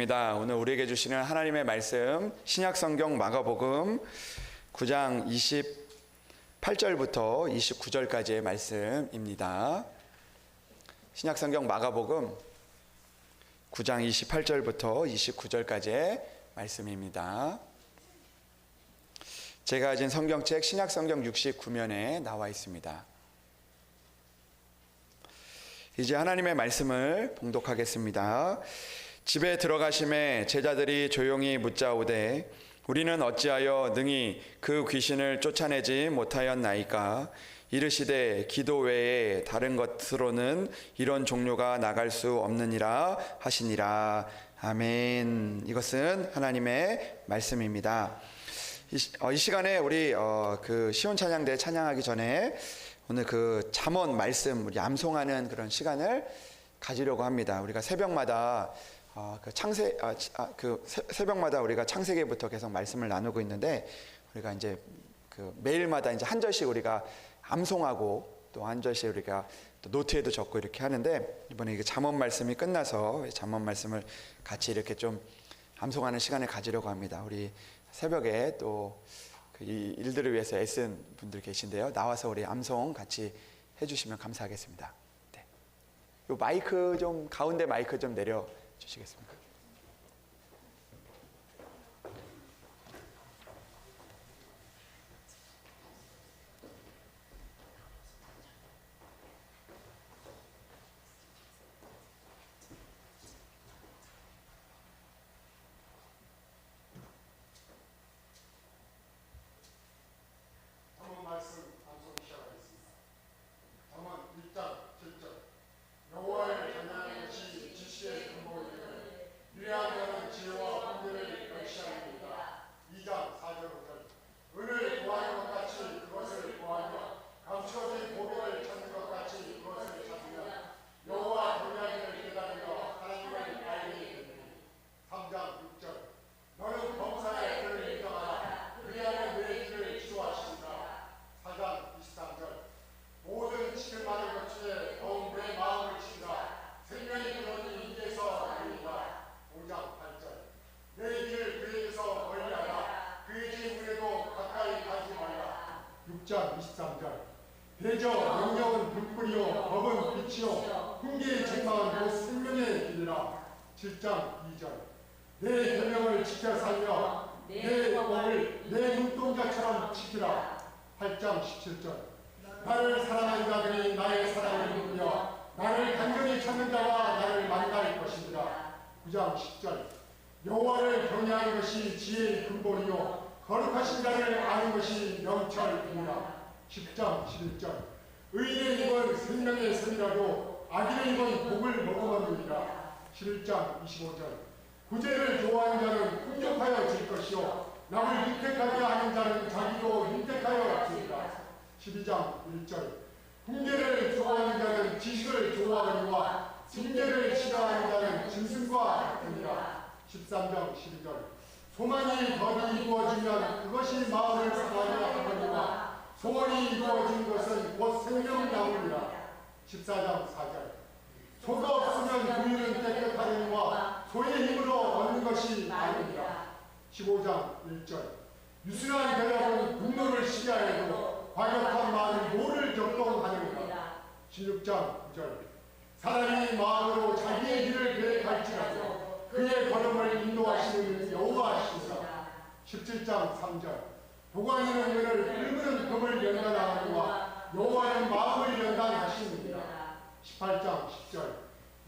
오늘 우리에게 주시는 하나님의 말씀 신약성경 마가복음 9장 28절부터 29절까지의 말씀입니다. 신약성경 마가복음 9장 28절부터 29절까지의 말씀입니다. 제가 가진 성경책 신약성경 69면에 나와 있습니다. 이제 하나님의 말씀을 봉독하겠습니다. 집에 들어가심에 제자들이 조용히 묻자오되 우리는 어찌하여 능히 그 귀신을 쫓아내지 못하였나이까? 이르시되 기도 외에 다른 것으로는 이런 종류가 나갈 수 없느니라 하시니라. 아멘. 이것은 하나님의 말씀입니다. 이 시간에 우리 그 시온 찬양대 찬양하기 전에 오늘 그 잠언 말씀 우리 암송하는 그런 시간을 가지려고 합니다. 우리가 새벽마다 새벽마다 우리가 창세기부터 계속 말씀을 나누고 있는데 우리가 이제 그 매일마다 이제 한 절씩 우리가 암송하고 또 한 절씩 우리가 또 노트에도 적고 이렇게 하는데 이번에 이게 잠언 말씀이 끝나서 잠언 말씀을 같이 이렇게 좀 암송하는 시간을 가지려고 합니다. 우리 새벽에 또 이 일들을 위해서 애쓴 분들 계신데요. 나와서 우리 암송 같이 해주시면 감사하겠습니다. 네. 요 마이크 좀 가운데 마이크 좀 내려 주시겠습니까? 잠언 말씀 암송 시작하겠습니다. 잠언 1장 7절 여호와를 찬양하는 것이 지식의 근본이니 유리한 자는 지혜와 분별을 역시합니다. 2장 4절 5절 은을 구하는 것 같이 그것을 구하며 감추어진 보배를 찾는 것 같이 그것을 찾으면 여호와 경외하기를 기다리며 하나님을 알게 되니. 3장 6절 너는 범사의 그를 인정하라 그리하면 내 길을 지도하시리라. 4장 23절 모든 지킬 많은 것 중에 더욱 내 마음을 치라 생명이 그러니 이에서 나리라. 5장 8절 내 길을 그에게서 멀리하라 그의 집 문에도 가까이 가지 말라. 6장 23절 대저 명령은 불불이요 법은 빛이요 훈계의 책망은 곧 생명의 길이라. 7장 2절 내 계명을 지켜 살며 내 법을 내 눈동자처럼 지키라. 8장 17절 나를 사랑하는 자들이 나의 사랑을 누리며 나를 간절히 찾는 자와 나를 만날 것이니라. 9장 10절 여호와를 경외하는 것이 지혜의 근본이요 거룩하신 자를 아는 것이 명철이니라. 10장 11절 의인의 입은 생명의 샘이라도 악인의 입은 복을 먹어먹느니라. 11장 25절 구제를 좋아하는 자는 풍족하여 질 것이요 남을 윤택하게 하는 자는 자기도 윤택하여 지리라. 12장 1절 훈계를 좋아하는 자는 지식을 좋아하느니와 징계를 싫어하는 자는 짐승과 같으니라. 13장 12절 소망이 더디 이루어지면 그것이 마음을 상하려 하거니와 소원이 이루어진 것은 곧 생명나무니라. 14장 4절 소가 없으면 부인은 깨끗하느니와 소의 힘으로 얻는 것이 나으니라. 15장 1절 유순한 대답은 분노를 시기하여도 과격한 말은 노를 격동하느니라. 16장 9절 사람이 마음으로 자기의 길을 계획할지라도 그의 걸음을 인도하시는 여호와시니라. 17장 3절 도광이는 은을 긁는 금을 연단하느니와 여호와는 마음을 연단하시느니라. 18장 10절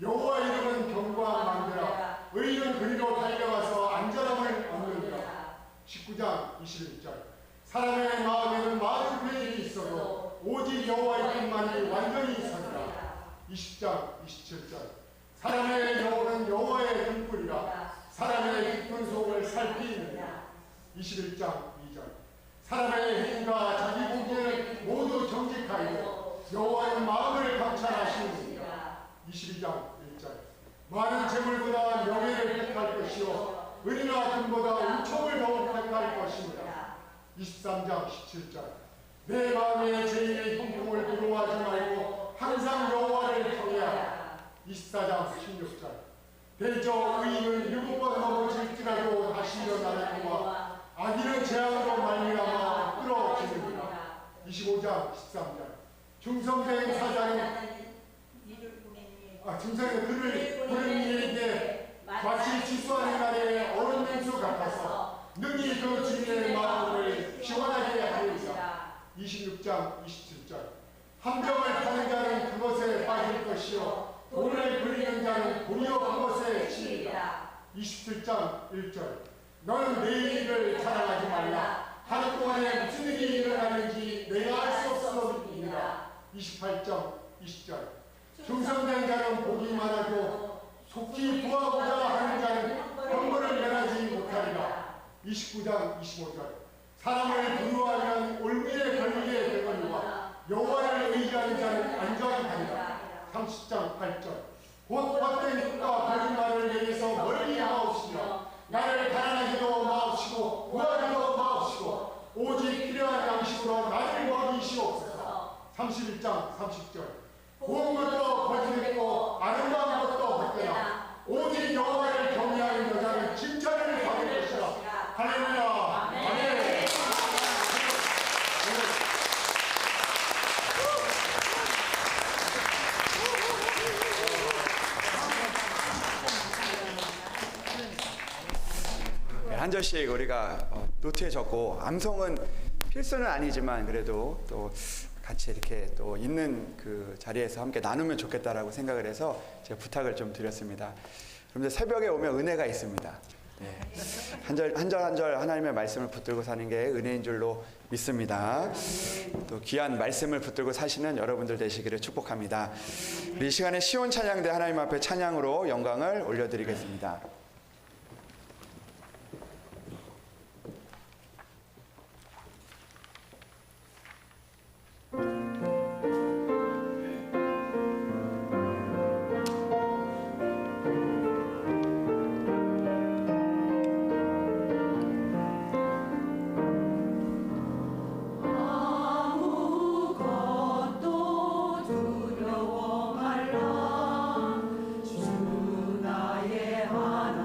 여호와 이름은 견고한 망대라 의인은 그리로 달려가서 안전함을 얻느니라. 19장 21절 사람의 마음에는 많은 계획이 있어도 오직 여호와의 뜻만이 완전히 서리라. 20장 27절 사람의 영혼은 여호와의 등불이라 사람의 깊은 속을 살피느니라. 21장 2절 사람의 행위가 자기 보기에는 모두 정직하여 여호와의 마음을 감찰하시느니라. 22장 1절 많은 재물보다 명예를 택할 것이요 은이나 금보다 은총을 더욱 택할 것입니다. 23장 17절 내 마음에 죄인의 형통을 부러워하지 말고 항상 여호와를 경외하라. 24장 16절 대저 의인은 7번 넘어질지라도 다시 일어나려니와 악인은 재앙으로 말미암아 끌어지느니라. 25장 13절. 중성된 사자는 중성의 그를 부른 이에게 마치 지수하는 날에 얼음 냉수 같아서 능히 그 주인의 마음을 시원하게 하리라. 26장 27절. 함정을 타는 자는 그것에 빠질 것이요 돈을 부리는 자는 도리어 그것에 치리라. 27장 1절. 너는 내 일을 자랑하지 말라. 하루 동안에 무슨 일이 일어나는지 내가 알 수 없으리라. 28장 20절. 충성된 자는 복이 많아도 속히 구하고자 하는 자는 형벌을 면하지 못하리라. 29장 25절. 사람을 두려워하면 올무에 걸리게 되거니와 여호와를 의지하는 자는 안전하리라. 30장 8절. 곧 헛된 것과 거짓말을 내게서 멀리 하옵시며 나를 가난하기도 마옵시고 구하기도 마옵시고 오직 필요한 양식으로 나를 먹이시옵소서. 31장 30절. 고운 것도 거짓했고 아름다운 것도 헛되나 오직 여호와를 경외하는 여자는 칭찬을 받을 것이라. 할렐루야. 아멘. 한 절씩 우리가 노트에 적고 암송은 필수는 아니지만 그래도 또 같이 이렇게 또 있는 그 자리에서 함께 나누면 좋겠다라고 생각을 해서 제가 부탁을 좀 드렸습니다. 여러분들 새벽에 오면 은혜가 있습니다. 네. 한 절 하나님의 말씀을 붙들고 사는 게 은혜인 줄로 믿습니다. 또 귀한 말씀을 붙들고 사시는 여러분들 되시기를 축복합니다. 우리 이 시간에 시온 찬양대 하나님 앞에 찬양으로 영광을 올려드리겠습니다. 두려워 말라 주 나의 하나님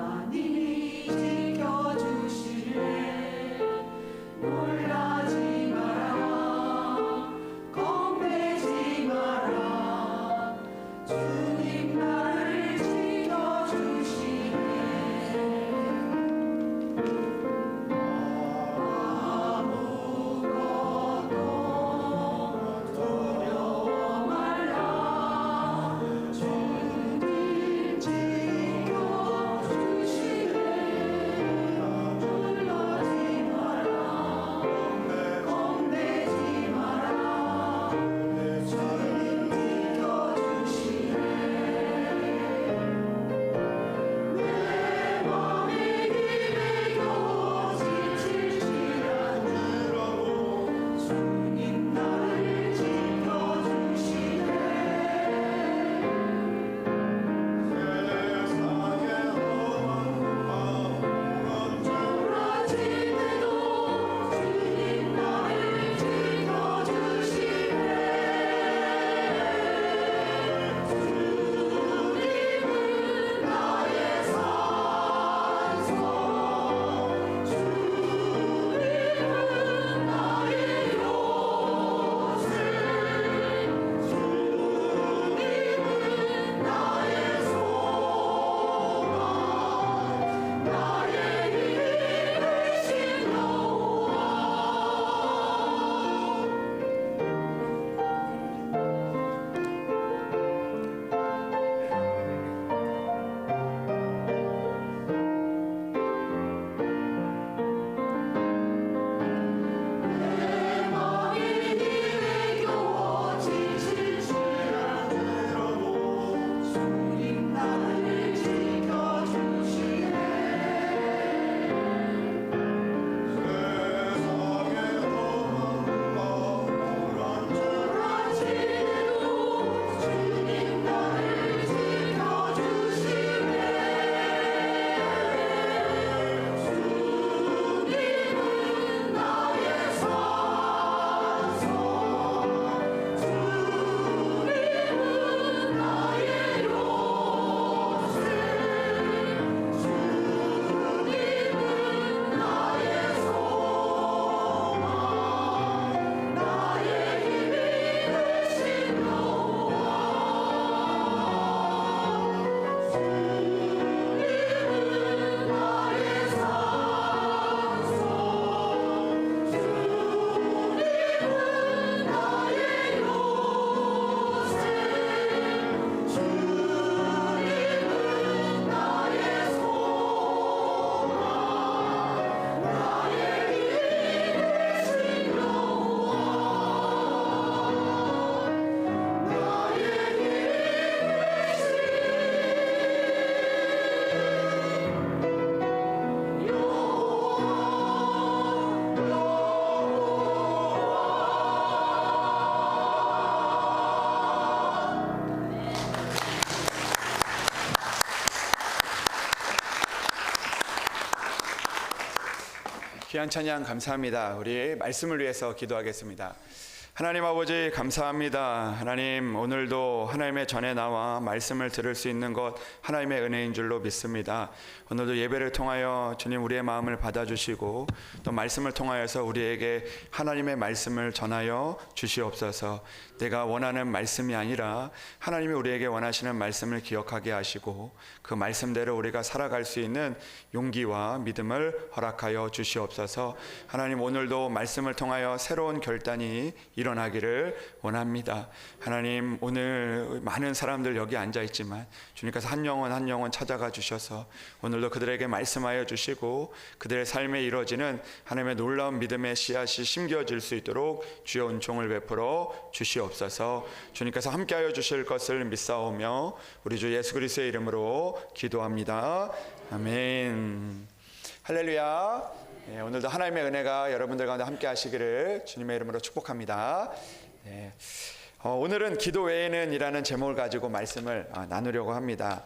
귀한 찬양 감사합니다. 우리 말씀을 위해서 기도하겠습니다. 하나님 아버지 감사합니다. 하나님 오늘도 하나님의 전에 나와 말씀을 들을 수 있는 것 하나님의 은혜인 줄로 믿습니다. 오늘도 예배를 통하여 주님 우리의 마음을 받아주시고 또 말씀을 통하여서 우리에게 하나님의 말씀을 전하여 주시옵소서. 내가 원하는 말씀이 아니라 하나님이 우리에게 원하시는 말씀을 기억하게 하시고 그 말씀대로 우리가 살아갈 수 있는 용기와 믿음을 허락하여 주시옵소서. 하나님 오늘도 말씀을 통하여 새로운 결단이 일어나기를 원합니다. 하나님 오늘 많은 사람들 여기 앉아 있지만 주님께서 한 영혼 한 영혼 찾아가 주셔서 오늘도 그들에게 말씀하여 주시고 그들의 삶에 이루어지는 하나님의 놀라운 믿음의 씨앗이 심겨질 수 있도록 주여 은총을 베풀어 주시옵소서. 주님께서 함께하여 주실 것을 믿사오며 우리 주 예수 그리스도의 이름으로 기도합니다. 아멘. 할렐루야. 네, 오늘도 하나님의 은혜가 여러분들 가운데 함께 하시기를 주님의 이름으로 축복합니다. 네, 오늘은 기도 외에는 이라는 제목을 가지고 말씀을 나누려고 합니다.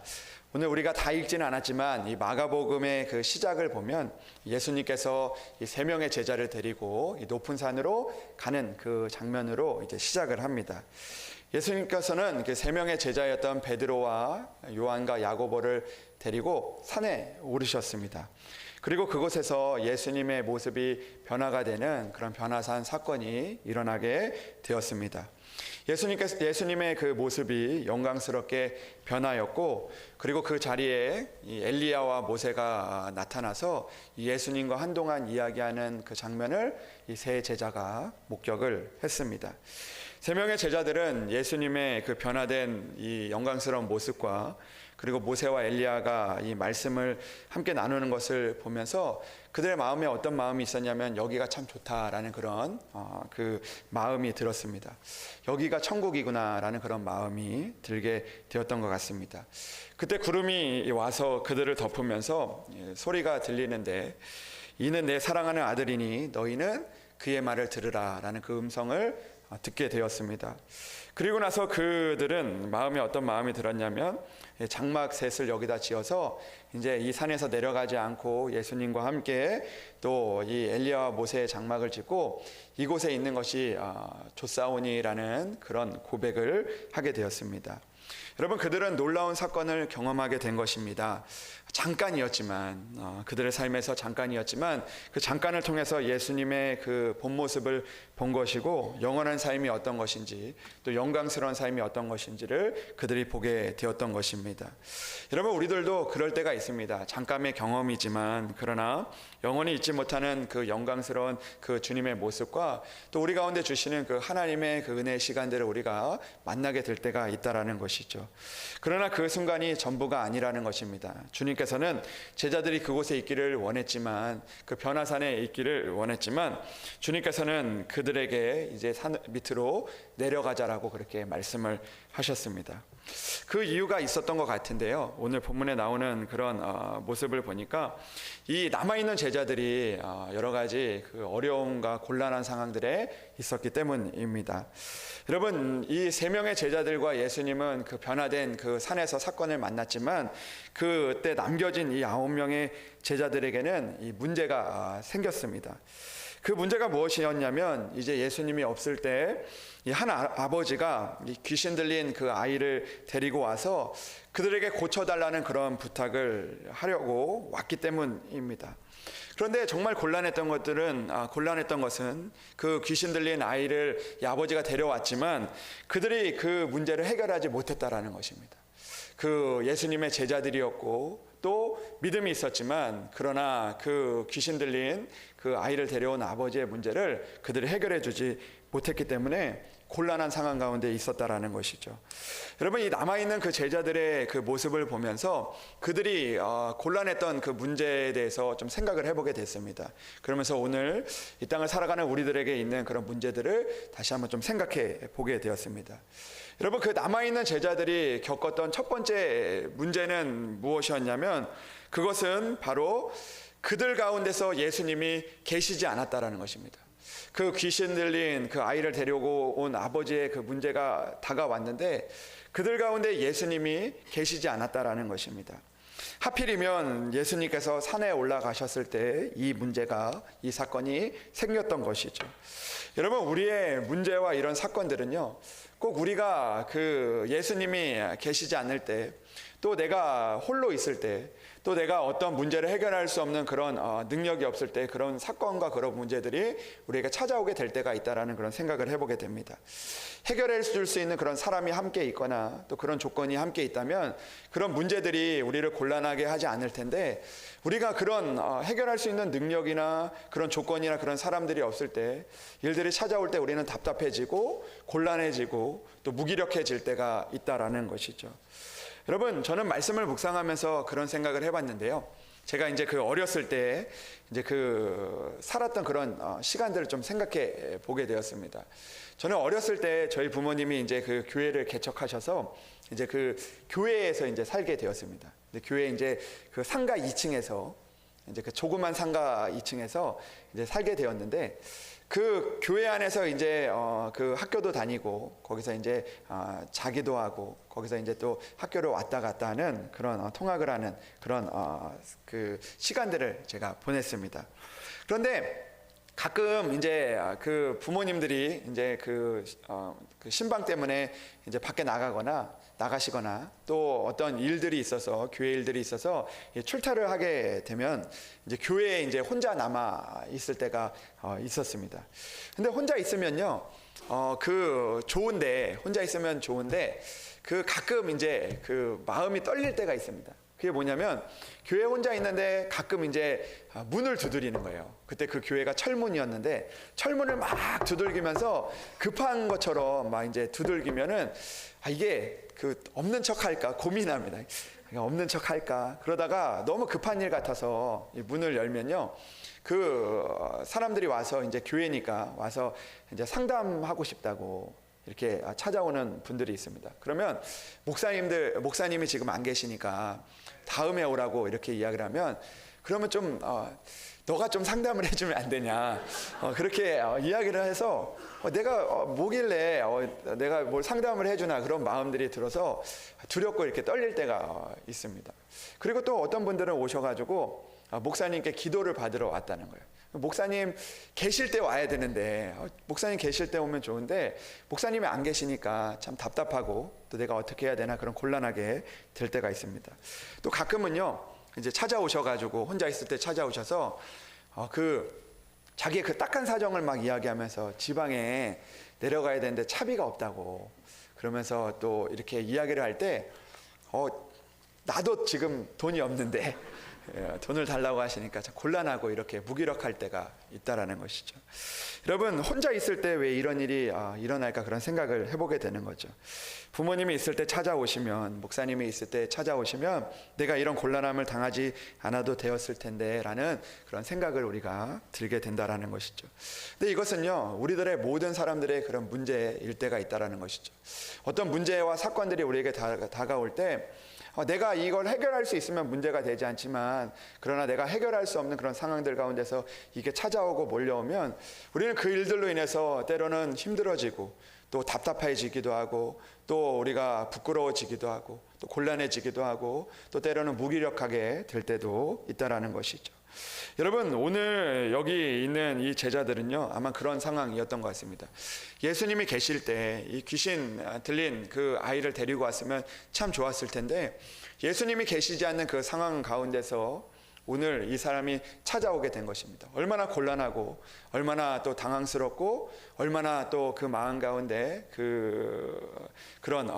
오늘 우리가 다 읽지는 않았지만 이 마가복음의 그 시작을 보면 예수님께서 이 세 명의 제자를 데리고 이 높은 산으로 가는 그 장면으로 이제 시작을 합니다. 예수님께서는 그 세 명의 제자였던 베드로와 요한과 야고보를 데리고 산에 오르셨습니다. 그리고 그곳에서 예수님의 모습이 변화가 되는 그런 변화산 사건이 일어나게 되었습니다. 예수님의 그 모습이 영광스럽게 변하였고 그리고 그 자리에 이 엘리야와 모세가 나타나서 예수님과 한동안 이야기하는 그 장면을 이 세 제자가 목격을 했습니다. 세 명의 제자들은 예수님의 그 변화된 이 영광스러운 모습과 그리고 모세와 엘리야가 이 말씀을 함께 나누는 것을 보면서 그들의 마음에 어떤 마음이 있었냐면 여기가 참 좋다라는 그런 그 마음이 들었습니다. 여기가 천국이구나라는 그런 마음이 들게 되었던 것 같습니다. 그때 구름이 와서 그들을 덮으면서 소리가 들리는데 이는 내 사랑하는 아들이니 너희는 그의 말을 들으라라는 그 음성을 듣게 되었습니다. 그리고 나서 그들은 마음에 어떤 마음이 들었냐면 장막 셋을 여기다 지어서 이제 이 산에서 내려가지 않고 예수님과 함께 또 이 엘리야와 모세의 장막을 짓고 이곳에 있는 것이 좋사오니라는 그런 고백을 하게 되었습니다. 여러분 그들은 놀라운 사건을 경험하게 된 것입니다. 잠깐이었지만 그들의 삶에서 잠깐이었지만 그 잠깐을 통해서 예수님의 그 본 모습을 본 것이고 영원한 삶이 어떤 것인지 또 영광스러운 삶이 어떤 것인지를 그들이 보게 되었던 것입니다. 여러분 우리들도 그럴 때가 있습니다. 잠깐의 경험이지만 그러나 영원히 잊지 못하는 그 영광스러운 그 주님의 모습과 또 우리 가운데 주시는 그 하나님의 그 은혜의 시간들을 우리가 만나게 될 때가 있다라는 것이죠. 그러나 그 순간이 전부가 아니라는 것입니다. 주님께서는 제자들이 그곳에 있기를 원했지만 그 변화산에 있기를 원했지만 주님께서는 그들에게 이제 산 밑으로 내려가자라고 그렇게 말씀을 하셨습니다. 그 이유가 있었던 것 같은데요. 오늘 본문에 나오는 그런 모습을 보니까 이 남아있는 제자들이 여러 가지 그 어려움과 곤란한 상황들에 있었기 때문입니다. 여러분 이 세 명의 제자들과 예수님은 그 변화된 그 산에서 사건을 만났지만 그때 남겨진 이 9명의 제자들에게는 이 문제가 생겼습니다. 그 문제가 무엇이었냐면 이제 예수님이 없을 때 이 한 아버지가 이 귀신 들린 그 아이를 데리고 와서 그들에게 고쳐달라는 그런 부탁을 하려고 왔기 때문입니다. 그런데 정말 곤란했던 것은 그 귀신 들린 아이를 이 아버지가 데려왔지만 그들이 그 문제를 해결하지 못했다라는 것입니다. 그 예수님의 제자들이었고 또 믿음이 있었지만 그러나 그 귀신 들린 그 아이를 데려온 아버지의 문제를 그들이 해결해 주지 못했기 때문에 곤란한 상황 가운데 있었다라는 것이죠. 여러분 이 남아있는 그 제자들의 그 모습을 보면서 그들이 곤란했던 그 문제에 대해서 좀 생각을 해보게 됐습니다. 그러면서 오늘 이 땅을 살아가는 우리들에게 있는 그런 문제들을 다시 한번 좀 생각해 보게 되었습니다. 여러분 그 남아있는 제자들이 겪었던 첫 번째 문제는 무엇이었냐면 그것은 바로 그들 가운데서 예수님이 계시지 않았다라는 것입니다. 그 귀신 들린 그 아이를 데리고 온 아버지의 그 문제가 다가왔는데 그들 가운데 예수님이 계시지 않았다라는 것입니다. 하필이면 예수님께서 산에 올라가셨을 때 이 사건이 생겼던 것이죠. 여러분, 우리의 문제와 이런 사건들은요, 꼭 우리가 그 예수님이 계시지 않을 때, 또 내가 홀로 있을 때, 또 내가 어떤 문제를 해결할 수 없는 그런 능력이 없을 때, 그런 사건과 그런 문제들이 우리에게 찾아오게 될 때가 있다라는 그런 생각을 해보게 됩니다. 해결해 줄 수 있는 그런 사람이 함께 있거나 또 그런 조건이 함께 있다면 그런 문제들이 우리를 곤란하게 하지 않을 텐데, 우리가 그런 해결할 수 있는 능력이나 그런 조건이나 그런 사람들이 없을 때, 일들이 찾아올 때 우리는 답답해지고 곤란해지고 또 무기력해질 때가 있다라는 것이죠. 여러분, 저는 말씀을 묵상하면서 그런 생각을 해봤는데요. 제가 이제 그 어렸을 때 이제 그 살았던 그런 시간들을 좀 생각해 보게 되었습니다. 저는 어렸을 때 저희 부모님이 이제 그 교회를 개척하셔서 이제 그 교회에서 이제 살게 되었습니다. 근데 교회 이제 그 상가 2층에서 이제 그 조그만 상가 2층에서 이제 살게 되었는데, 그 교회 안에서 이제 그 학교도 다니고 거기서 이제 자기도 하고 거기서 이제 또 학교를 왔다 갔다 하는 그런 통학을 하는 그런 그 시간들을 제가 보냈습니다. 그런데 가끔 이제 그 부모님들이 이제 그 신방 때문에 이제 밖에 나가시거나 또 어떤 일들이 있어서, 교회 일들이 있어서 출타를 하게 되면 이제 교회에 이제 혼자 남아 있을 때가 있었습니다. 근데 혼자 있으면요, 혼자 있으면 좋은데 그 가끔 이제 그 마음이 떨릴 때가 있습니다. 그게 뭐냐면, 교회 혼자 있는데 가끔 이제 문을 두드리는 거예요. 그때 그 교회가 철문이었는데 철문을 막 두들기면서 급한 것처럼 막 이제 두들기면은 이게 그 없는 척 할까 고민합니다. 없는 척 할까. 그러다가 너무 급한 일 같아서 문을 열면요, 그 사람들이 와서 이제 교회니까 와서 이제 상담하고 싶다고 이렇게 찾아오는 분들이 있습니다. 그러면 목사님이 지금 안 계시니까 다음에 오라고 이렇게 이야기를 하면, 그러면 좀 너가 좀 상담을 해주면 안 되냐, 그렇게 이야기를 해서 내가 뭐길래 내가 뭘 상담을 해주나, 그런 마음들이 들어서 두렵고 이렇게 떨릴 때가 있습니다. 그리고 또 어떤 분들은 오셔가지고 목사님께 기도를 받으러 왔다는 거예요. 목사님 계실 때 와야 되는데, 목사님 계실 때 오면 좋은데 목사님이 안 계시니까 참 답답하고 또 내가 어떻게 해야 되나 그런 곤란하게 될 때가 있습니다. 또 가끔은요, 이제 찾아오셔가지고 혼자 있을 때 찾아오셔서 자기의 그 딱한 사정을 막 이야기하면서 지방에 내려가야 되는데 차비가 없다고 그러면서 또 이렇게 이야기를 할 때 나도 지금 돈이 없는데 돈을 달라고 하시니까 참 곤란하고 이렇게 무기력할 때가 있다라는 것이죠. 여러분, 혼자 있을 때 왜 이런 일이 일어날까, 그런 생각을 해보게 되는 거죠. 부모님이 있을 때 찾아오시면, 목사님이 있을 때 찾아오시면 내가 이런 곤란함을 당하지 않아도 되었을 텐데 라는 그런 생각을 우리가 들게 된다라는 것이죠. 근데 이것은요, 우리들의 모든 사람들의 그런 문제일 때가 있다라는 것이죠. 어떤 문제와 사건들이 우리에게 다가올 때 내가 이걸 해결할 수 있으면 문제가 되지 않지만, 그러나 내가 해결할 수 없는 그런 상황들 가운데서 이게 찾아오고 몰려오면 우리는 그 일들로 인해서 때로는 힘들어지고 또 답답해지기도 하고 또 우리가 부끄러워지기도 하고 또 곤란해지기도 하고 또 때로는 무기력하게 될 때도 있다라는 것이죠. 여러분, 오늘 여기 있는 이 제자들은요, 아마 그런 상황이었던 것 같습니다. 예수님이 계실 때 이 귀신 들린 그 아이를 데리고 왔으면 참 좋았을 텐데, 예수님이 계시지 않는 그 상황 가운데서 오늘 이 사람이 찾아오게 된 것입니다. 얼마나 곤란하고 얼마나 또 당황스럽고 얼마나 또 그 마음 가운데 그런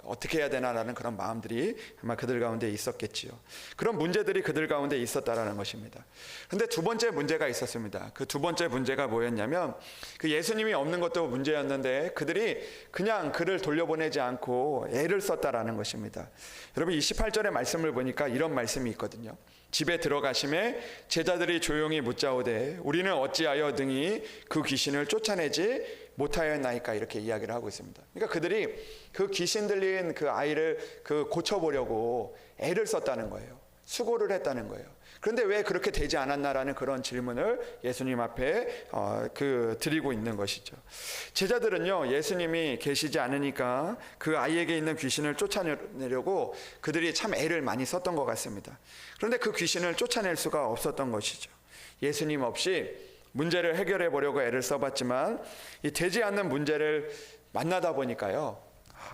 어떻게 해야 되나라는 그런 마음들이 아마 그들 가운데 있었겠지요. 그런 문제들이 그들 가운데 있었다라는 것입니다. 그런데 두 번째 문제가 있었습니다. 그 두 번째 문제가 뭐였냐면, 그 예수님이 없는 것도 문제였는데 그들이 그냥 그를 돌려보내지 않고 애를 썼다라는 것입니다. 여러분, 28절의 말씀을 보니까 이런 말씀이 있거든요. 집에 들어가심에 제자들이 조용히 묻자오되 우리는 어찌하여 능히 그 귀신을 쫓아내지 못하였나이까, 이렇게 이야기를 하고 있습니다. 그러니까 그들이 그 귀신 들린 그 아이를 고쳐보려고 애를 썼다는 거예요. 수고를 했다는 거예요. 그런데 왜 그렇게 되지 않았나라는 그런 질문을 예수님 앞에 드리고 있는 것이죠. 제자들은요, 예수님이 계시지 않으니까 그 아이에게 있는 귀신을 쫓아내려고 그들이 참 애를 많이 썼던 것 같습니다. 그런데 그 귀신을 쫓아낼 수가 없었던 것이죠. 예수님 없이 문제를 해결해 보려고 애를 써봤지만 이 되지 않는 문제를 만나다 보니까요,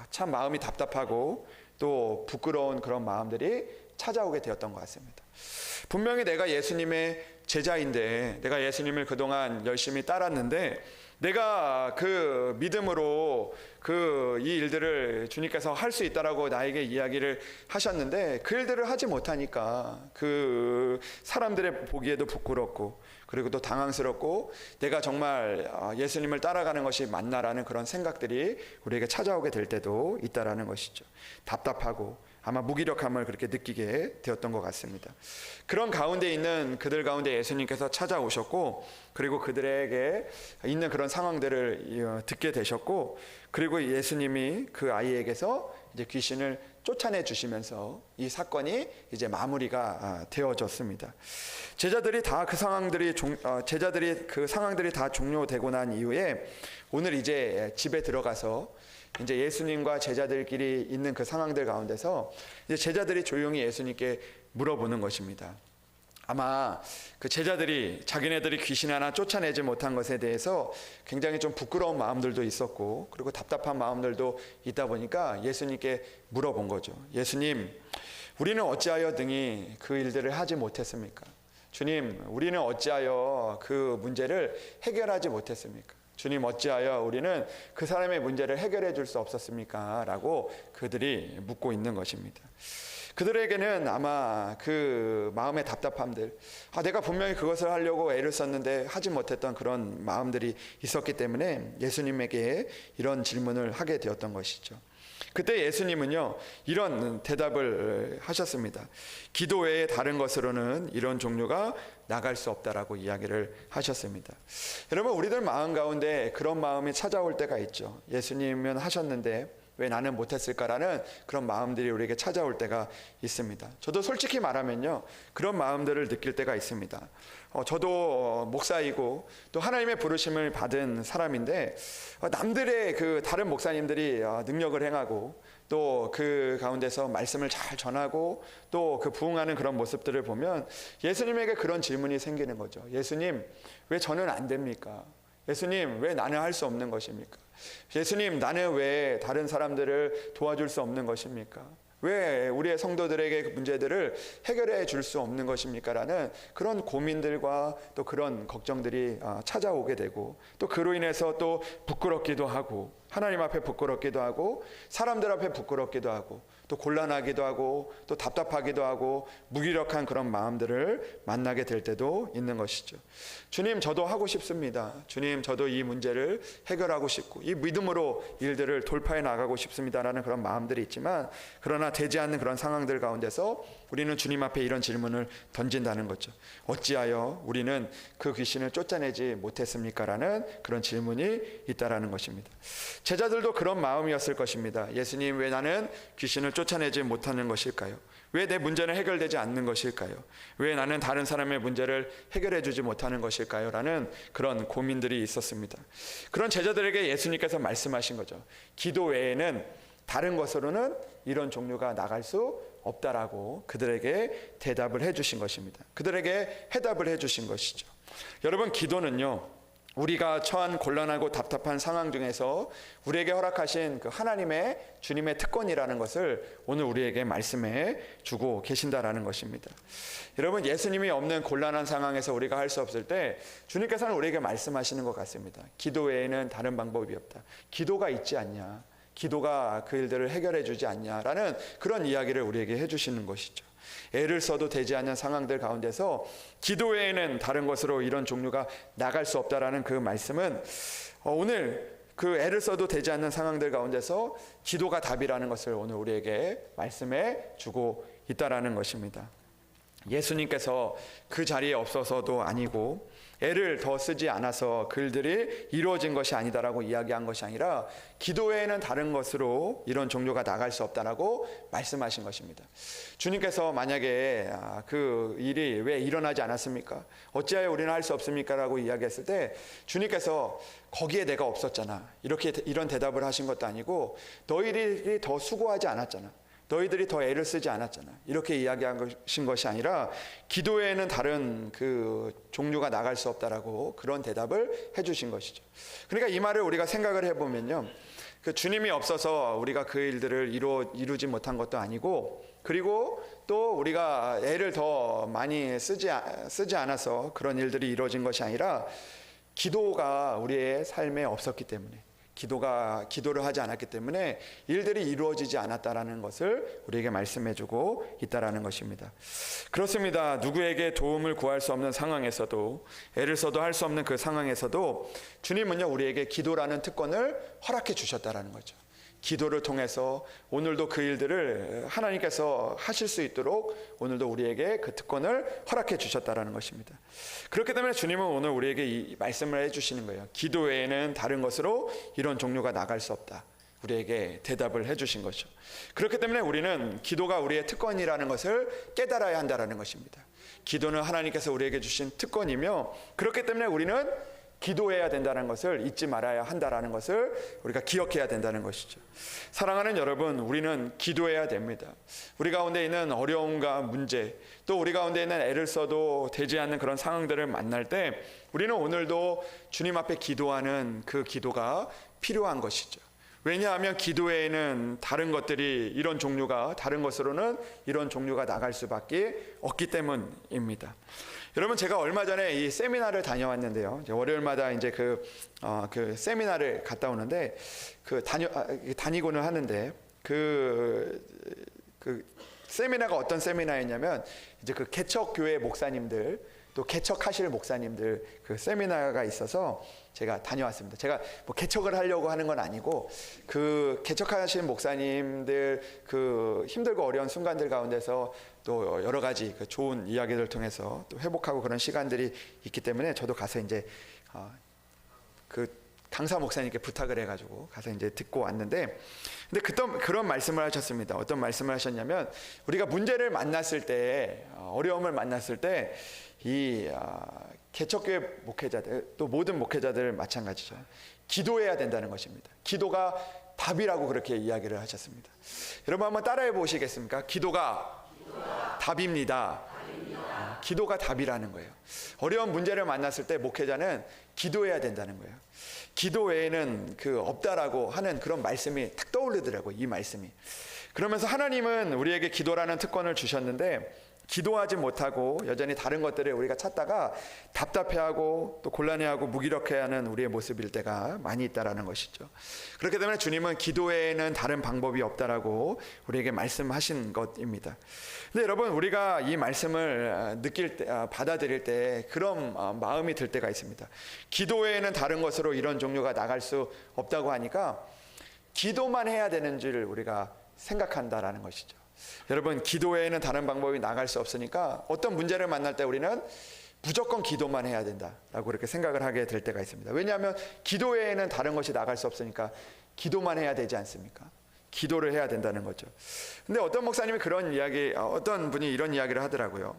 참 마음이 답답하고 또 부끄러운 그런 마음들이 찾아오게 되었던 것 같습니다. 분명히 내가 예수님의 제자인데, 내가 예수님을 그동안 열심히 따랐는데, 내가 그 믿음으로 이 일들을 주님께서 할 수 있다라고 나에게 이야기를 하셨는데, 그 일들을 하지 못하니까 그 사람들의 보기에도 부끄럽고, 그리고 또 당황스럽고, 내가 정말 예수님을 따라가는 것이 맞나라는 그런 생각들이 우리에게 찾아오게 될 때도 있다라는 것이죠. 답답하고 아마 무기력함을 그렇게 느끼게 되었던 것 같습니다. 그런 가운데 있는 그들 가운데 예수님께서 찾아오셨고, 그리고 그들에게 있는 그런 상황들을 듣게 되셨고, 그리고 예수님이 그 아이에게서 이제 귀신을 쫓아내 주시면서 이 사건이 이제 마무리가 되어졌습니다. 제자들이 그 상황들이 다 종료되고 난 이후에 오늘 이제 집에 들어가서 이제 예수님과 제자들끼리 있는 그 상황들 가운데서 이제 제자들이 조용히 예수님께 물어보는 것입니다. 아마 그 제자들이 자기네들이 귀신 하나 쫓아내지 못한 것에 대해서 굉장히 좀 부끄러운 마음들도 있었고, 그리고 답답한 마음들도 있다 보니까 예수님께 물어본 거죠. 예수님, 우리는 어찌하여 등이 그 일들을 하지 못했습니까? 주님, 우리는 어찌하여 그 문제를 해결하지 못했습니까? 주님, 어찌하여 우리는 그 사람의 문제를 해결해 줄 수 없었습니까? 라고 그들이 묻고 있는 것입니다. 그들에게는 아마 그 마음의 답답함들, 내가 분명히 그것을 하려고 애를 썼는데 하지 못했던 그런 마음들이 있었기 때문에 예수님에게 이런 질문을 하게 되었던 것이죠. 그때 예수님은요, 이런 대답을 하셨습니다. 기도 외에 다른 것으로는 이런 종류가 나갈 수 없다라고 이야기를 하셨습니다. 여러분, 우리들 마음 가운데 그런 마음이 찾아올 때가 있죠. 예수님은 하셨는데 왜 나는 못했을까라는 그런 마음들이 우리에게 찾아올 때가 있습니다. 저도 솔직히 말하면요, 그런 마음들을 느낄 때가 있습니다. 저도 목사이고 또 하나님의 부르심을 받은 사람인데, 남들의 그 다른 목사님들이 능력을 행하고 또 그 가운데서 말씀을 잘 전하고 또 그 부응하는 그런 모습들을 보면 예수님에게 그런 질문이 생기는 거죠. 예수님, 왜 저는 안 됩니까? 예수님, 왜 나는 할 수 없는 것입니까? 예수님, 나는 왜 다른 사람들을 도와줄 수 없는 것입니까? 왜 우리의 성도들에게 그 문제들을 해결해 줄 수 없는 것입니까? 라는 그런 고민들과 또 그런 걱정들이 찾아오게 되고, 또 그로 인해서 또 부끄럽기도 하고, 하나님 앞에 부끄럽기도 하고, 사람들 앞에 부끄럽기도 하고, 또 곤란하기도 하고, 또 답답하기도 하고, 무기력한 그런 마음들을 만나게 될 때도 있는 것이죠. 주님, 저도 하고 싶습니다. 주님, 저도 이 문제를 해결하고 싶고 이 믿음으로 일들을 돌파해 나가고 싶습니다라는 그런 마음들이 있지만, 그러나 되지 않는 그런 상황들 가운데서 우리는 주님 앞에 이런 질문을 던진다는 거죠. 어찌하여 우리는 그 귀신을 쫓아내지 못했습니까? 라는 그런 질문이 있다라는 것입니다. 제자들도 그런 마음이었을 것입니다. 예수님, 왜 나는 귀신을 쫓아내지 못하는 것일까요? 왜 내 문제는 해결되지 않는 것일까요? 왜 나는 다른 사람의 문제를 해결해 주지 못하는 것일까요? 라는 그런 고민들이 있었습니다. 그런 제자들에게 예수님께서 말씀하신 거죠. 기도 외에는 다른 것으로는 이런 종류가 나갈 수 없다라고 그들에게 대답을 해주신 것입니다. 그들에게 해답을 해주신 것이죠. 여러분, 기도는요, 우리가 처한 곤란하고 답답한 상황 중에서 우리에게 허락하신 그 하나님의 주님의 특권이라는 것을 오늘 우리에게 말씀해 주고 계신다라는 것입니다. 여러분, 예수님이 없는 곤란한 상황에서 우리가 할 수 없을 때 주님께서는 우리에게 말씀하시는 것 같습니다. 기도 외에는 다른 방법이 없다. 기도가 있지 않냐? 기도가 그 일들을 해결해 주지 않냐라는 그런 이야기를 우리에게 해주시는 것이죠. 애를 써도 되지 않는 상황들 가운데서 기도 외에는 다른 것으로 이런 종류가 나갈 수 없다라는 그 말씀은 오늘 그 애를 써도 되지 않는 상황들 가운데서 기도가 답이라는 것을 오늘 우리에게 말씀해 주고 있다라는 것입니다. 예수님께서 그 자리에 없어서도 아니고 애를 더 쓰지 않아서 그 일들이 이루어진 것이 아니다라고 이야기한 것이 아니라 기도에는 다른 것으로 이런 종교가 나갈 수 없다라고 말씀하신 것입니다. 주님께서 만약에 그 일이 왜 일어나지 않았습니까? 어찌하여 우리는 할 수 없습니까? 라고 이야기했을 때 주님께서 거기에 내가 없었잖아, 이런 대답을 하신 것도 아니고 너희들이 더 수고하지 않았잖아, 너희들이 더 애를 쓰지 않았잖아, 이렇게 이야기하신 것이 아니라 기도에는 다른 그 종류가 나갈 수 없다라고 그런 대답을 해주신 것이죠. 그러니까 이 말을 우리가 생각을 해보면요, 그 주님이 없어서 우리가 그 일들을 이루지 못한 것도 아니고, 그리고 또 우리가 애를 더 많이 쓰지 않아서 그런 일들이 이루어진 것이 아니라 기도가 우리의 삶에 없었기 때문에, 기도를 하지 않았기 때문에 일들이 이루어지지 않았다라는 것을 우리에게 말씀해주고 있다라는 것입니다. 그렇습니다. 누구에게 도움을 구할 수 없는 상황에서도, 애를 써도 할 수 없는 그 상황에서도 주님은요, 우리에게 기도라는 특권을 허락해 주셨다라는 거죠. 기도를 통해서 오늘도 그 일들을 하나님께서 하실 수 있도록 오늘도 우리에게 그 특권을 허락해 주셨다라는 것입니다. 그렇기 때문에 주님은 오늘 우리에게 이 말씀을 해주시는 거예요. 기도 외에는 다른 것으로 이런 종류가 나갈 수 없다, 우리에게 대답을 해주신 거죠. 그렇기 때문에 우리는 기도가 우리의 특권이라는 것을 깨달아야 한다는 것입니다. 기도는 하나님께서 우리에게 주신 특권이며, 그렇기 때문에 우리는 기도해야 된다는 것을 잊지 말아야 한다는 것을 우리가 기억해야 된다는 것이죠. 사랑하는 여러분, 우리는 기도해야 됩니다. 우리 가운데 있는 어려움과 문제, 또 우리 가운데 있는 애를 써도 되지 않는 그런 상황들을 만날 때 우리는 오늘도 주님 앞에 기도하는 그 기도가 필요한 것이죠. 왜냐하면 기도에는 다른 것들이 다른 것으로는 이런 종류가 나갈 수밖에 없기 때문입니다. 여러분, 제가 얼마 전에 이 세미나를 다녀왔는데요. 월요일마다 이제 그 세미나를 갔다 오는데 다니고는 하는데 그 세미나가 어떤 세미나였냐면 이제 그 개척교회 목사님들, 또 개척하실 목사님들 그 세미나가 있어서 제가 다녀왔습니다. 제가 뭐 개척을 하려고 하는 건 아니고 그 개척하신 목사님들 그 힘들고 어려운 순간들 가운데서 또 여러 가지 그 좋은 이야기를 통해서 또 회복하고 그런 시간들이 있기 때문에 저도 가서 이제 그 강사 목사님께 부탁을 해가지고 가서 이제 듣고 왔는데, 근데 그런 말씀을 하셨습니다. 어떤 말씀을 하셨냐면, 우리가 문제를 만났을 때, 어려움을 만났을 때 이 개척교회 목회자들, 또 모든 목회자들 마찬가지죠. 기도해야 된다는 것입니다. 기도가 답이라고 그렇게 이야기를 하셨습니다. 여러분 한번 따라해 보시겠습니까? 기도가 답입니다. 기도가 답이라는 거예요. 어려운 문제를 만났을 때 목회자는 기도해야 된다는 거예요. 기도 외에는 없다라고 하는 그런 말씀이 탁 떠오르더라고요, 이 말씀이. 그러면서 하나님은 우리에게 기도라는 특권을 주셨는데, 기도하지 못하고 여전히 다른 것들을 우리가 찾다가 답답해하고 또 곤란해하고 무기력해하는 우리의 모습일 때가 많이 있다라는 것이죠. 그렇기 때문에 주님은 기도 외에는 다른 방법이 없다라고 우리에게 말씀하신 것입니다. 근데 여러분, 우리가 이 말씀을 받아들일 때 그런 마음이 들 때가 있습니다. 기도 외에는 다른 것으로 이런 종류가 나갈 수 없다고 하니까 기도만 해야 되는 줄 우리가 생각한다라는 것이죠. 여러분, 기도 외에는 다른 방법이 나갈 수 없으니까 어떤 문제를 만날 때 우리는 무조건 기도만 해야 된다라고 그렇게 생각을 하게 될 때가 있습니다. 왜냐하면 기도 외에는 다른 것이 나갈 수 없으니까 기도만 해야 되지 않습니까? 기도를 해야 된다는 거죠. 근데 어떤 목사님이 어떤 분이 이런 이야기를 하더라고요.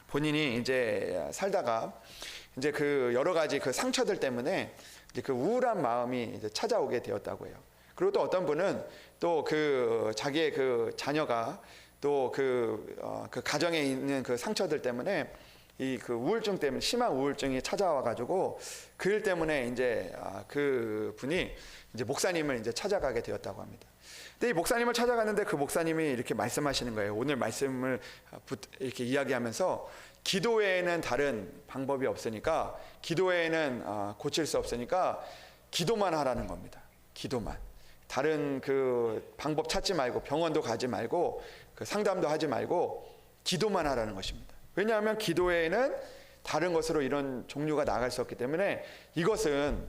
본인이 이제 살다가 이제 그 여러 가지 그 상처들 때문에 이제 그 우울한 마음이 이제 찾아오게 되었다고 해요. 그리고 또 어떤 분은 또 자기의 그 자녀가 또 그 가정에 있는 그 상처들 때문에 이 그 우울증 때문에 심한 우울증이 찾아와가지고 그 일 때문에 이제 그 분이 이제 목사님을 이제 찾아가게 되었다고 합니다. 근데 이 목사님을 찾아갔는데 그 목사님이 이렇게 말씀하시는 거예요. 오늘 말씀을 이렇게 이야기하면서 기도 외에는 다른 방법이 없으니까, 기도 외에는 고칠 수 없으니까 기도만 하라는 겁니다. 기도만. 다른 그 방법 찾지 말고, 병원도 가지 말고, 그 상담도 하지 말고 기도만 하라는 것입니다. 왜냐하면 기도 외에는 다른 것으로 이런 종류가 나갈 수 없기 때문에 이것은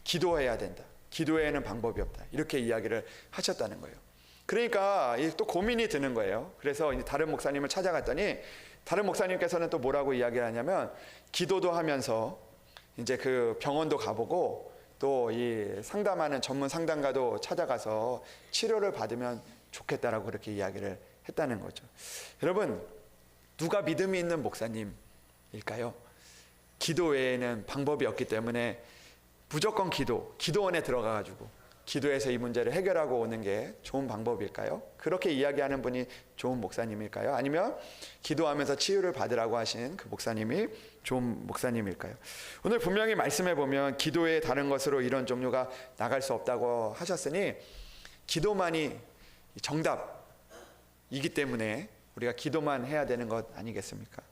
기도해야 된다. 기도 외에는 방법이 없다. 이렇게 이야기를 하셨다는 거예요. 그러니까 또 고민이 드는 거예요. 그래서 이제 다른 목사님을 찾아갔더니 다른 목사님께서는 또 뭐라고 이야기를 하냐면 기도도 하면서 이제 그 병원도 가보고 또 이 상담하는 전문 상담가도 찾아가서 치료를 받으면 좋겠다라고 그렇게 이야기를 했다는 거죠. 여러분, 누가 믿음이 있는 목사님일까요? 기도 외에는 방법이 없기 때문에 무조건 기도원에 들어가가지고 기도해서 이 문제를 해결하고 오는 게 좋은 방법일까요? 그렇게 이야기하는 분이 좋은 목사님일까요? 아니면 기도하면서 치유를 받으라고 하신 그 목사님이 좋은 목사님일까요? 오늘 분명히 말씀해 보면 기도의 다른 것으로 이런 종류가 나갈 수 없다고 하셨으니 기도만이 정답이기 때문에 우리가 기도만 해야 되는 것 아니겠습니까?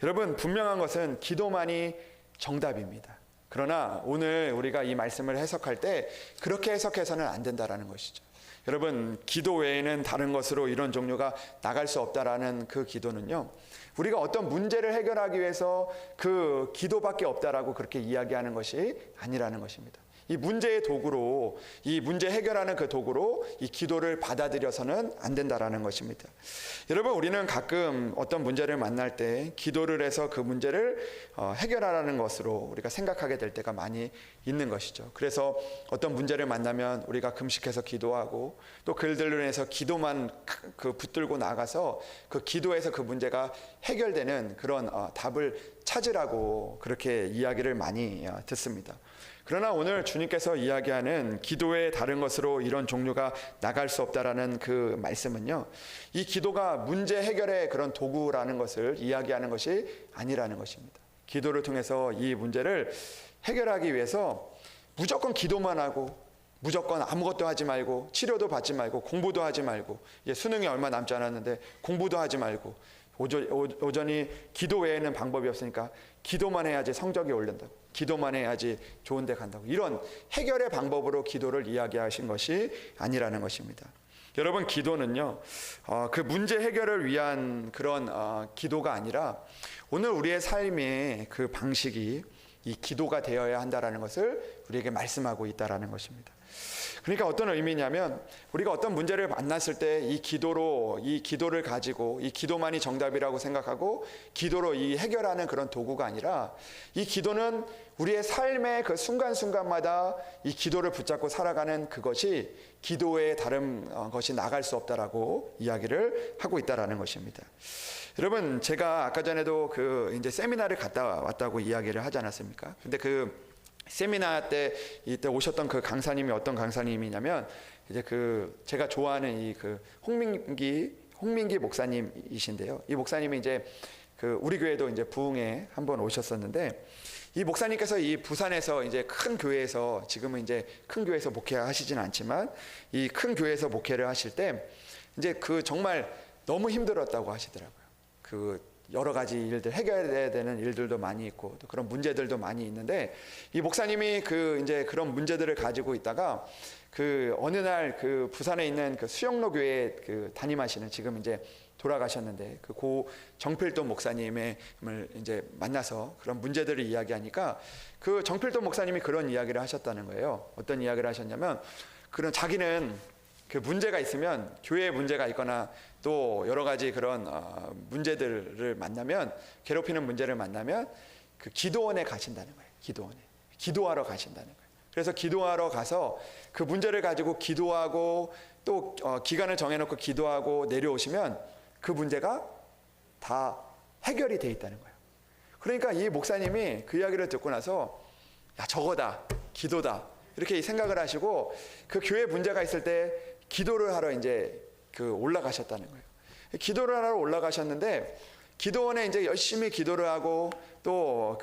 여러분, 분명한 것은 기도만이 정답입니다. 그러나 오늘 우리가 이 말씀을 해석할 때 그렇게 해석해서는 안 된다라는 것이죠. 여러분, 기도 외에는 다른 것으로 이런 종류가 나갈 수 없다라는 그 기도는요, 우리가 어떤 문제를 해결하기 위해서 그 기도밖에 없다라고 그렇게 이야기하는 것이 아니라는 것입니다. 이 문제의 도구로, 이 문제 해결하는 그 도구로 이 기도를 받아들여서는 안 된다라는 것입니다. 여러분, 우리는 가끔 어떤 문제를 만날 때 기도를 해서 그 문제를 해결하라는 것으로 우리가 생각하게 될 때가 많이 있는 것이죠. 그래서 어떤 문제를 만나면 우리가 금식해서 기도하고 또 그들로 인해서 기도만 그 붙들고 나가서 그 기도에서 그 문제가 해결되는 그런 답을 찾으라고 그렇게 이야기를 많이 듣습니다. 그러나 오늘 주님께서 이야기하는 기도의 다른 것으로 이런 종류가 나갈 수 없다라는 그 말씀은요, 이 기도가 문제 해결의 그런 도구라는 것을 이야기하는 것이 아니라는 것입니다. 기도를 통해서 이 문제를 해결하기 위해서 무조건 기도만 하고 무조건 아무것도 하지 말고 치료도 받지 말고 공부도 하지 말고 수능이 얼마 남지 않았는데 공부도 하지 말고 오전이 기도 외에는 방법이 없으니까 기도만 해야지 성적이 오른다고, 기도만 해야지 좋은 데 간다고, 이런 해결의 방법으로 기도를 이야기하신 것이 아니라는 것입니다. 여러분, 기도는요, 그 문제 해결을 위한 그런 기도가 아니라 오늘 우리의 삶의 그 방식이 이 기도가 되어야 한다라는 것을 우리에게 말씀하고 있다라는 것입니다. 그러니까 어떤 의미냐면 우리가 어떤 문제를 만났을 때 이 기도를 가지고 이 기도만이 정답이라고 생각하고 기도로 이 해결하는 그런 도구가 아니라 이 기도는 우리의 삶의 그 순간순간마다 이 기도를 붙잡고 살아가는 그것이 기도의 다른 것이 나갈 수 없다라고 이야기를 하고 있다라는 것입니다. 여러분, 제가 아까 전에도 이제 세미나를 갔다 왔다고 이야기를 하지 않았습니까? 근데 세미나 때 이때 오셨던 그 강사님이 어떤 강사님이냐면 이제 제가 좋아하는 홍민기 목사님이신데요. 이 목사님이 이제 우리 교회도 이제 부흥에 한번 오셨었는데 이 목사님께서 이 부산에서 이제 큰 교회에서 지금은 이제 큰 교회에서 목회하시진 않지만 이 큰 교회에서 목회를 하실 때 이제 정말 너무 힘들었다고 하시더라고요. 여러 가지 일들 해결해야 되는 일들도 많이 있고 또 그런 문제들도 많이 있는데 이 목사님이 이제 그런 문제들을 가지고 있다가 어느 날 부산에 있는 수영로 교회 담임하시는 지금 이제 돌아가셨는데 고 정필돈 목사님을 이제 만나서 그런 문제들을 이야기하니까 정필돈 목사님이 그런 이야기를 하셨다는 거예요. 어떤 이야기를 하셨냐면 자기는 문제가 있으면 교회에 문제가 있거나 또 여러 가지 그런 문제들을 만나면 괴롭히는 문제를 만나면 기도원에 가신다는 거예요. 기도하러 가신다는 거예요. 그래서 기도하러 가서 그 문제를 가지고 기도하고 또 기간을 정해놓고 기도하고 내려오시면 그 문제가 다 해결이 돼 있다는 거예요. 그러니까 이 목사님이 그 이야기를 듣고 나서 저거다, 기도다 이렇게 생각을 하시고 교회 문제가 있을 때 기도를 하러 이제 올라가셨다는 거예요. 기도를 하러 올라가셨는데 기도원에 이제 열심히 기도를 하고 또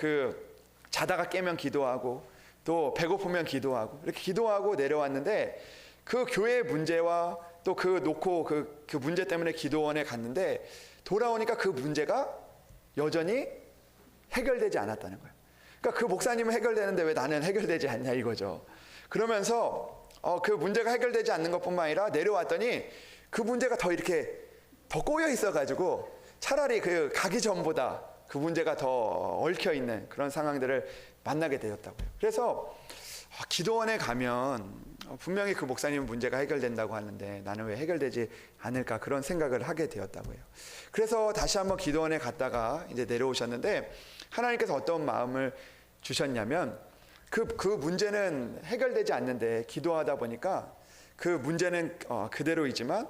자다가 깨면 기도하고 또 배고프면 기도하고 이렇게 기도하고 내려왔는데 교회 문제와 또 놓고 그 문제 때문에 기도원에 갔는데 돌아오니까 그 문제가 여전히 해결되지 않았다는 거예요. 그러니까 목사님은 해결되는데 왜 나는 해결되지 않냐 이거죠. 그러면서 그 문제가 해결되지 않는 것뿐만 아니라 내려왔더니 그 문제가 더 꼬여 있어가지고 차라리 가기 전보다 그 문제가 더 얽혀 있는 그런 상황들을 만나게 되었다고요. 그래서 기도원에 가면 분명히 그 목사님은 문제가 해결된다고 하는데 나는 왜 해결되지 않을까, 그런 생각을 하게 되었다고요. 그래서 다시 한번 기도원에 갔다가 이제 내려오셨는데 하나님께서 어떤 마음을 주셨냐면 그 문제는 해결되지 않는데 기도하다 보니까 그 문제는 그대로이지만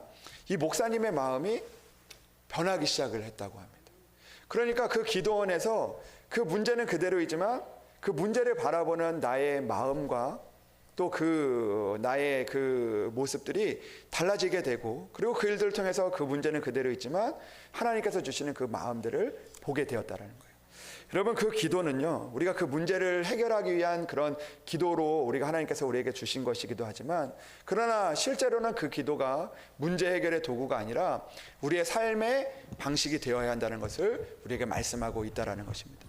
이 목사님의 마음이 변하기 시작을 했다고 합니다. 그러니까 그 기도원에서 그 문제는 그대로이지만 그 문제를 바라보는 나의 마음과 또 그 나의 그 모습들이 달라지게 되고, 그리고 그 일들을 통해서 그 문제는 그대로 있지만 하나님께서 주시는 그 마음들을 보게 되었다라는 거예요. 여러분, 그 기도는요, 우리가 그 문제를 해결하기 위한 그런 기도로 우리가 하나님께서 우리에게 주신 것이기도 하지만, 그러나 실제로는 그 기도가 문제 해결의 도구가 아니라 우리의 삶의 방식이 되어야 한다는 것을 우리에게 말씀하고 있다라는 것입니다.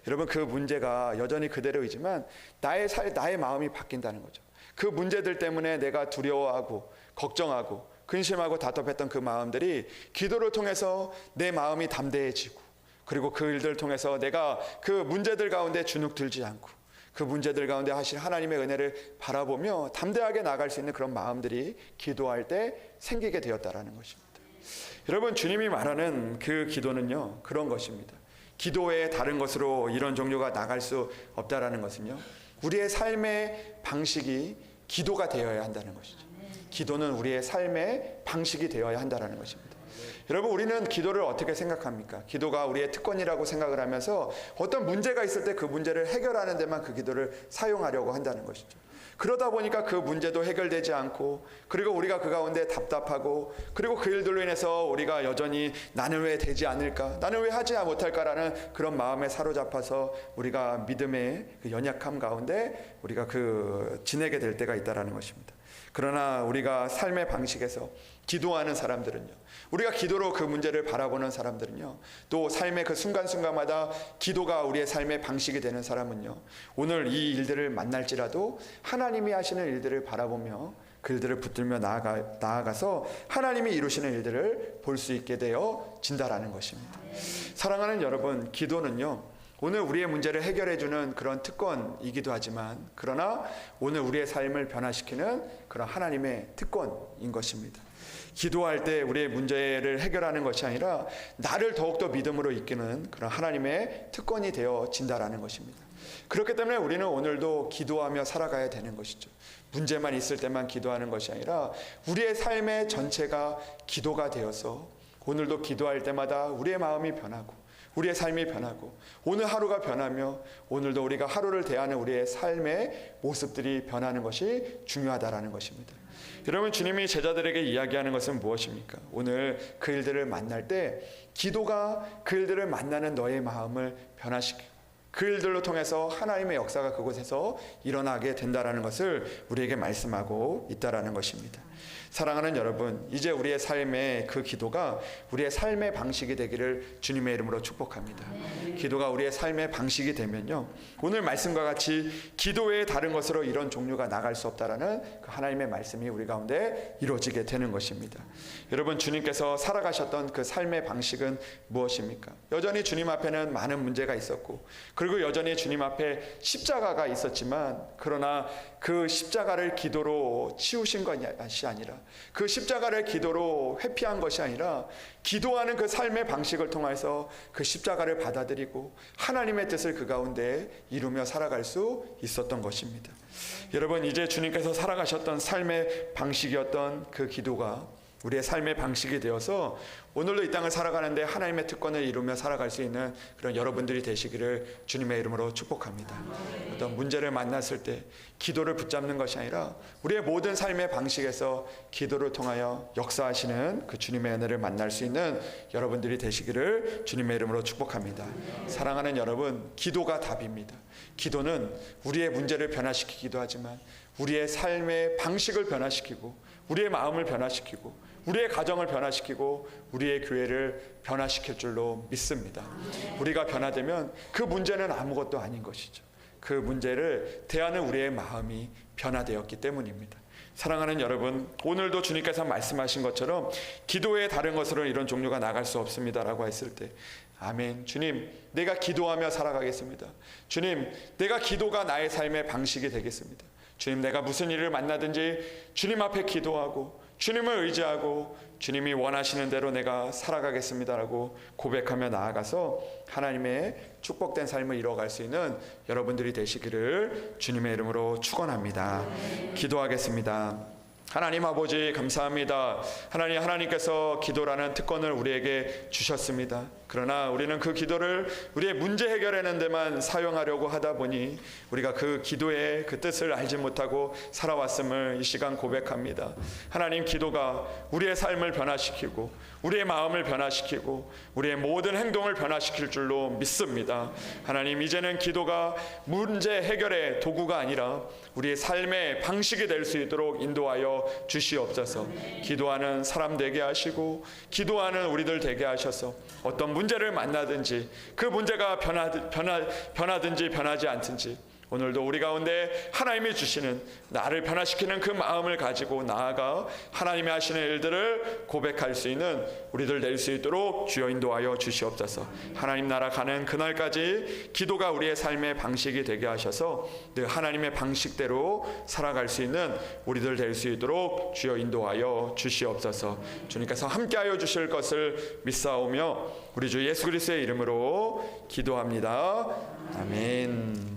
여러분, 그 문제가 여전히 그대로이지만 나의 마음이 바뀐다는 거죠. 그 문제들 때문에 내가 두려워하고 걱정하고 근심하고 답답했던 그 마음들이 기도를 통해서 내 마음이 담대해지고, 그리고 그 일들을 통해서 내가 그 문제들 가운데 주눅 들지 않고 그 문제들 가운데 하실 하나님의 은혜를 바라보며 담대하게 나갈 수 있는 그런 마음들이 기도할 때 생기게 되었다라는 것입니다. 여러분, 주님이 말하는 그 기도는요, 그런 것입니다. 기도의 다른 것으로 이런 종류가 나갈 수 없다라는 것은요, 우리의 삶의 방식이 기도가 되어야 한다는 것이죠. 기도는 우리의 삶의 방식이 되어야 한다는 것입니다. 여러분, 우리는 기도를 어떻게 생각합니까? 기도가 우리의 특권이라고 생각을 하면서 어떤 문제가 있을 때 그 문제를 해결하는 데만 그 기도를 사용하려고 한다는 것이죠. 그러다 보니까 그 문제도 해결되지 않고, 그리고 우리가 그 가운데 답답하고, 그리고 그 일들로 인해서 우리가 여전히 나는 왜 되지 않을까, 나는 왜 하지 못할까라는 그런 마음에 사로잡아서 우리가 믿음의 그 연약함 가운데 우리가 지내게 될 때가 있다라는 것입니다. 그러나 우리가 삶의 방식에서 기도하는 사람들은요, 우리가 기도로 그 문제를 바라보는 사람들은요, 또 삶의 그 순간순간마다 기도가 우리의 삶의 방식이 되는 사람은요, 오늘 이 일들을 만날지라도 하나님이 하시는 일들을 바라보며 그 일들을 붙들며 나아가서 하나님이 이루시는 일들을 볼 수 있게 되어진다라는 것입니다. 사랑하는 여러분, 기도는요, 오늘 우리의 문제를 해결해주는 그런 특권이기도 하지만, 그러나 오늘 우리의 삶을 변화시키는 그런 하나님의 특권인 것입니다. 기도할 때 우리의 문제를 해결하는 것이 아니라 나를 더욱더 믿음으로 이끄는 그런 하나님의 특권이 되어진다라는 것입니다. 그렇기 때문에 우리는 오늘도 기도하며 살아가야 되는 것이죠. 문제만 있을 때만 기도하는 것이 아니라 우리의 삶의 전체가 기도가 되어서 오늘도 기도할 때마다 우리의 마음이 변하고 우리의 삶이 변하고 오늘 하루가 변하며 오늘도 우리가 하루를 대하는 우리의 삶의 모습들이 변하는 것이 중요하다라는 것입니다. 여러분, 주님이 제자들에게 이야기하는 것은 무엇입니까? 오늘 그 일들을 만날 때 기도가 그 일들을 만나는 너의 마음을 변화시키고 그 일들로 통해서 하나님의 역사가 그곳에서 일어나게 된다라는 것을 우리에게 말씀하고 있다라는 것입니다. 사랑하는 여러분, 이제 우리의 삶의 그 기도가 우리의 삶의 방식이 되기를 주님의 이름으로 축복합니다. 기도가 우리의 삶의 방식이 되면요, 오늘 말씀과 같이 기도 외에 다른 것으로 이런 종류가 나갈 수 없다라는 그 하나님의 말씀이 우리 가운데 이루어지게 되는 것입니다. 여러분, 주님께서 살아가셨던 그 삶의 방식은 무엇입니까? 여전히 주님 앞에는 많은 문제가 있었고, 그리고 여전히 주님 앞에 십자가가 있었지만, 그러나 그 십자가를 기도로 치우신 것이 아니라, 그 십자가를 기도로 회피한 것이 아니라 기도하는 그 삶의 방식을 통해서 그 십자가를 받아들이고 하나님의 뜻을 그 가운데 이루며 살아갈 수 있었던 것입니다. 여러분, 이제 주님께서 살아가셨던 삶의 방식이었던 그 기도가 우리의 삶의 방식이 되어서 오늘도 이 땅을 살아가는데 하나님의 특권을 이루며 살아갈 수 있는 그런 여러분들이 되시기를 주님의 이름으로 축복합니다. 어떤 문제를 만났을 때 기도를 붙잡는 것이 아니라 우리의 모든 삶의 방식에서 기도를 통하여 역사하시는 그 주님의 은혜를 만날 수 있는 여러분들이 되시기를 주님의 이름으로 축복합니다. 사랑하는 여러분, 기도가 답입니다. 기도는 우리의 문제를 변화시키기도 하지만 우리의 삶의 방식을 변화시키고 우리의 마음을 변화시키고 우리의 가정을 변화시키고 우리의 교회를 변화시킬 줄로 믿습니다. 우리가 변화되면 그 문제는 아무것도 아닌 것이죠. 그 문제를 대하는 우리의 마음이 변화되었기 때문입니다. 사랑하는 여러분, 오늘도 주님께서 말씀하신 것처럼 기도의 다른 것으로 이런 종류가 나갈 수 없습니다라고 했을 때, 아멘. 주님, 내가 기도하며 살아가겠습니다. 주님, 내가 기도가 나의 삶의 방식이 되겠습니다. 주님, 내가 무슨 일을 만나든지 주님 앞에 기도하고 주님을 의지하고 주님이 원하시는 대로 내가 살아가겠습니다라고 고백하며 나아가서 하나님의 축복된 삶을 이뤄갈 수 있는 여러분들이 되시기를 주님의 이름으로 축원합니다. 기도하겠습니다. 하나님 아버지 감사합니다. 하나님께서 기도라는 특권을 우리에게 주셨습니다. 그러나 우리는 그 기도를 우리의 문제 해결하는 데만 사용하려고 하다 보니 우리가 그 기도의 그 뜻을 알지 못하고 살아왔음을 이 시간 고백합니다. 하나님, 기도가 우리의 삶을 변화시키고 우리의 마음을 변화시키고 우리의 모든 행동을 변화시킬 줄로 믿습니다. 하나님, 이제는 기도가 문제 해결의 도구가 아니라 우리의 삶의 방식이 될 수 있도록 인도하여 주시옵소서. 기도하는 사람 되게 하시고 기도하는 우리들 되게 하셔서 어떤 문제를 만나든지 그 문제가 변하든지 변하지 않든지 오늘도 우리 가운데 하나님이 주시는 나를 변화시키는 그 마음을 가지고 나아가 하나님이 하시는 일들을 고백할 수 있는 우리들 될 수 있도록 주여 인도하여 주시옵소서. 하나님 나라 가는 그날까지 기도가 우리의 삶의 방식이 되게 하셔서 늘 하나님의 방식대로 살아갈 수 있는 우리들 될 수 있도록 주여 인도하여 주시옵소서. 주님께서 함께하여 주실 것을 믿사오며 우리 주 예수 그리스도의 이름으로 기도합니다. 아멘.